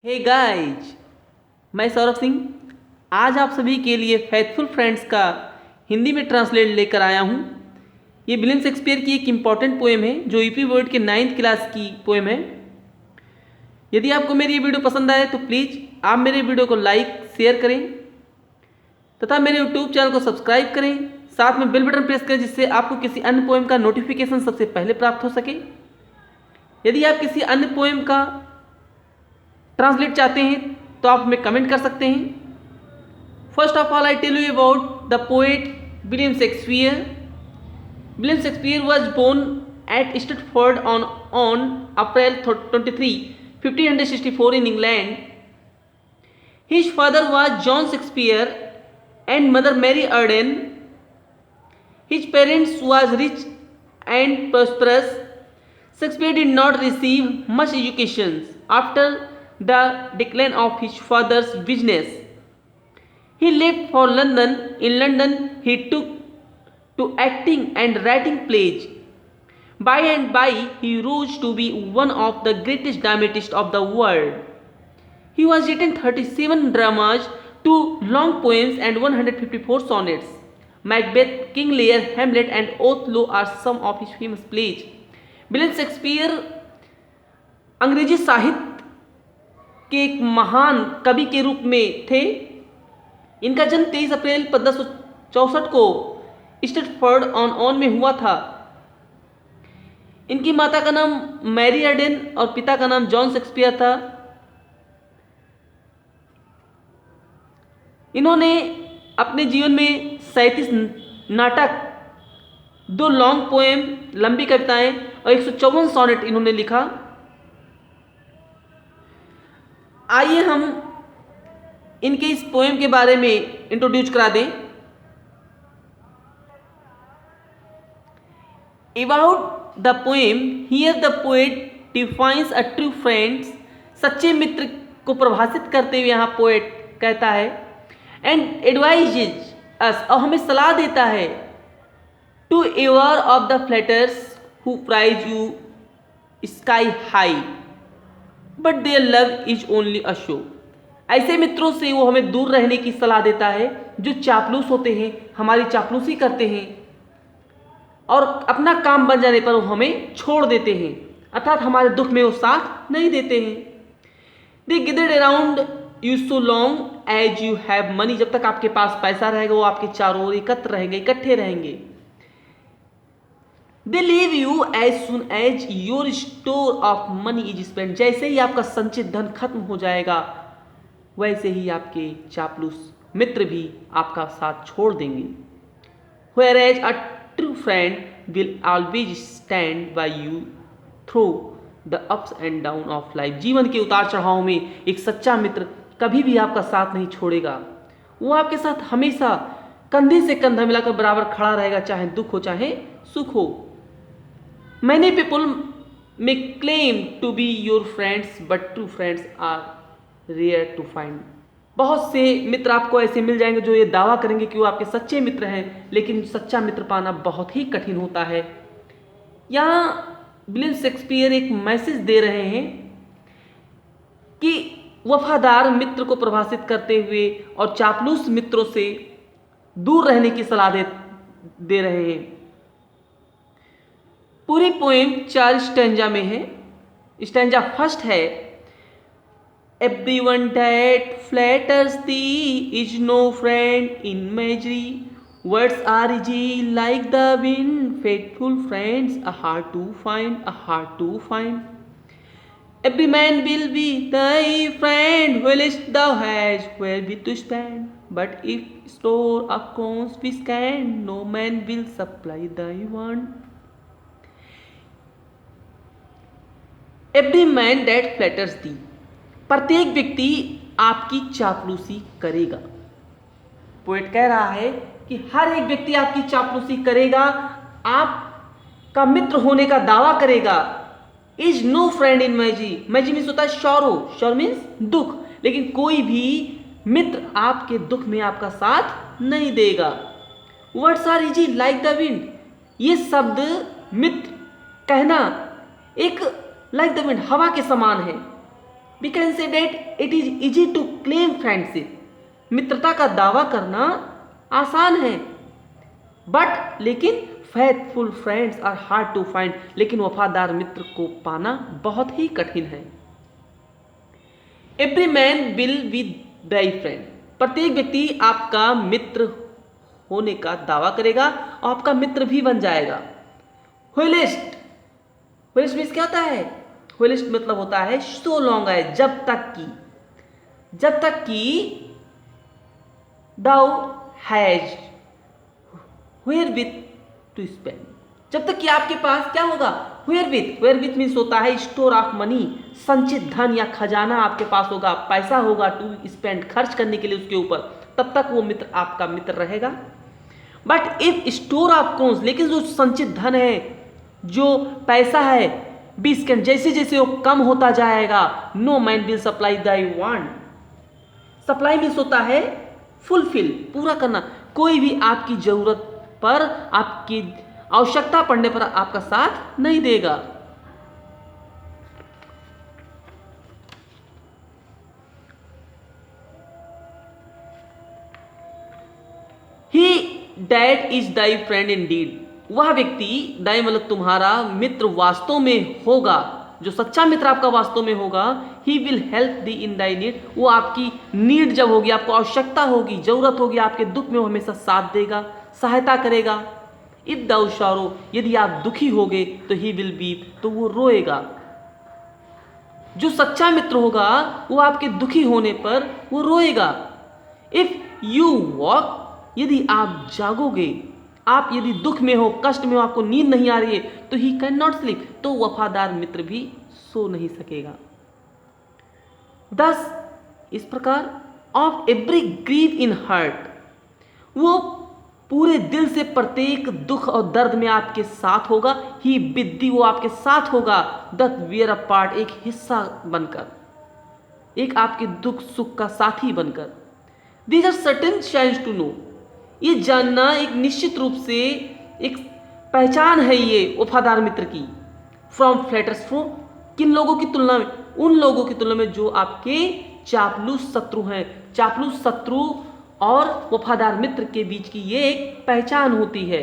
Hey guys, मैं सौरभ सिंह आज आप सभी के लिए फेथफुल फ्रेंड्स का हिंदी में ट्रांसलेट लेकर आया हूँ। ये विलियम शेक्सपियर की एक इम्पॉर्टेंट पोएम है जो यूपी बोर्ड के 9th क्लास की पोएम है। यदि आपको मेरी ये वीडियो पसंद आए तो प्लीज़ आप मेरे वीडियो को लाइक शेयर करें तथा मेरे यूट्यूब चैनल को सब्सक्राइब करें। साथ में बेल बटन प्रेस करें जिससे आपको किसी अन्य पोएम का नोटिफिकेशन सबसे पहले प्राप्त हो सके। यदि आप किसी अन्य पोएम का ट्रांसलेट चाहते हैं तो आप हमें कमेंट कर सकते हैं। First of all I tell you about the poet William Shakespeare. William Shakespeare was born at Stratford on April 23, 1564 in England. His father was John Shakespeare and mother Mary Arden. His parents was rich and prosperous. Shakespeare did not receive much education after the decline of his father's business. He left for London. In London, he took to acting and writing plays. By and by, he rose to be one of the greatest dramatists of the world. He has written 37 dramas, 2 long poems, and 154 sonnets. Macbeth, King Lear, Hamlet, and Othello are some of his famous plays. William Shakespeare अंग्रेजी साहित्य के एक महान कवि के रूप में थे। इनका जन्म 23 अप्रैल 1564 को स्टैटफोर्ड ऑन में हुआ था। इनकी माता का नाम मैरी अर्डेन और पिता का नाम जॉन शेक्सपियर था। इन्होंने अपने जीवन में 37 नाटक, 2 लॉन्ग पोएम लंबी कविताएं और 154 सॉनेट इन्होंने लिखा। आइए हम इनके इस पोएम के बारे में इंट्रोड्यूस करा दें। About the poem, here the poet defines a true friends. सच्चे मित्र को परिभाषित करते हुए यहाँ पोएट कहता है एंड एडवाइजेज अस, और हमें सलाह देता है to ever of the flatters who praise you sky high but their love is only a show. ऐसे मित्रों से वो हमें दूर रहने की सलाह देता है जो चापलूस होते हैं, हमारी चापलूसी करते हैं और अपना काम बन जाने पर वो हमें छोड़ देते हैं, अर्थात हमारे दुख में वो साथ नहीं देते हैं। They gathered around you so long as you have money. जब तक आपके पास पैसा रहेगा वो आपके चारों ओर एकत्र रहेंगे, इकट्ठे रहेंगे। They leave you as soon as your store of money is spent। जैसे ही आपका संचित धन खत्म हो जाएगा वैसे ही आपके चापलूस मित्र भी आपका साथ छोड़ देंगे। Whereas a true friend will always stand by you through the ups and downs of life। जीवन के उतार चढ़ाव में एक सच्चा मित्र कभी भी आपका साथ नहीं छोड़ेगा। वो आपके साथ हमेशा कंधे से कंधा मिलाकर बराबर खड़ा रहेगा, चाहे दुख हो चाहे सुख हो। Many people may claim to be your friends, but true friends are rare to find। बहुत से मित्र आपको ऐसे मिल जाएंगे जो ये दावा करेंगे कि वो आपके सच्चे मित्र हैं, लेकिन सच्चा मित्र पाना बहुत ही कठिन होता है। यहाँ विलियम शेक्सपियर एक मैसेज दे रहे हैं कि वफादार मित्र को परिभाषित करते हुए और चापलूस मित्रों से दूर रहने की सलाह दे रहे हैं। पूरी पोएम 4 स्टैंजा में है। स्टैंजा फर्स्ट है everyone that flutters thee is no friend in misery। Words are easy like the wind, faithful friends are hard to find, are hard to find। Every man will be thy friend whilst thou hast wherewith to stand, but if store of crowns be scant, no man will supply thy want। Every man that flatters thee, प्रत्येक व्यक्ति आपकी चापलूसी करेगा। Poet कह रहा है कि हर एक व्यक्ति आपकी चापलूसी करेगा, आपका मित्र होने का दावा करेगा। Is no friend in misery. Misery means होता है शौरो, शौर मीन्स दुख, लेकिन कोई भी मित्र आपके दुख में आपका साथ नहीं देगा। Words are easy like the wind. ये शब्द मित्र कहना एक लाइक द विंड, हवा के समान है। We can say that it is easy to claim friendship. मित्रता का दावा करना आसान है, बट लेकिन faithful friends are hard to find, लेकिन वफादार मित्र को पाना बहुत ही कठिन है। Every man will be thy friend. प्रत्येक व्यक्ति आपका मित्र होने का दावा करेगा और आपका मित्र भी बन जाएगा। व्हिलिस्ट, व्हिलिस्ट मीन्स क्या होता है? व्हिलिस्ट मतलब होता है सो लॉन्ग है, जब तक कि thou has wherewith to spend, जब तक कि आपके पास क्या होगा? वेयर विथ मीन्स होता है स्टोर ऑफ मनी, संचित धन या खजाना आपके पास होगा, पैसा होगा टू स्पेंड, खर्च करने के लिए उसके ऊपर, तब तक वो मित्र आपका मित्र रहेगा। But if store of crowns, लेकिन जो संचित धन है, जो पैसा है, बिस्केंड, जैसे जैसे वो कम होता जाएगा, no man will supply thy want. Supply means होता है फुलफिल, पूरा करना। कोई भी आपकी जरूरत पर, आपकी आवश्यकता पड़ने पर आपका साथ नहीं देगा। He that is thy friend indeed. वह व्यक्ति, दाई मतलब तुम्हारा मित्र वास्तव में होगा, जो सच्चा मित्र आपका वास्तव में होगा। He will help the in Dai need. वो आपकी नीड जब होगी, आपको आवश्यकता होगी, जरूरत होगी, आपके दुख में वो हमेशा साथ देगा, सहायता करेगा। इफ दाउ शारो, यदि आप दुखी होगे तो ही विल वीप, तो वो रोएगा। जो सच्चा मित्र होगा वो आपके दुखी होने पर वो रोएगा। इफ यू वॉक, यदि आप जागोगे, आप यदि दुख में हो, कष्ट में हो, आपको नींद नहीं आ रही है, तो ही कैन नॉट स्लीप, तो वफादार मित्र भी सो नहीं सकेगा। दस, इस प्रकार of every grieve in heart, वो पूरे दिल से प्रत्येक दुख और दर्द में आपके साथ होगा। ही विद्दी, वो आपके साथ होगा। दत वियर अ पार्ट, एक हिस्सा बनकर, एक आपके दुख सुख का साथी बनकर। These are certain signs to know, ये जानना एक निश्चित रूप से एक पहचान है ये वफादार मित्र की। फ्रॉम फ्लैटर्स, फ्रॉम किन लोगों की तुलना में? उन लोगों की तुलना में जो आपके चापलूस शत्रु हैं। चापलूस शत्रु और वफादार मित्र के बीच की ये एक पहचान होती है।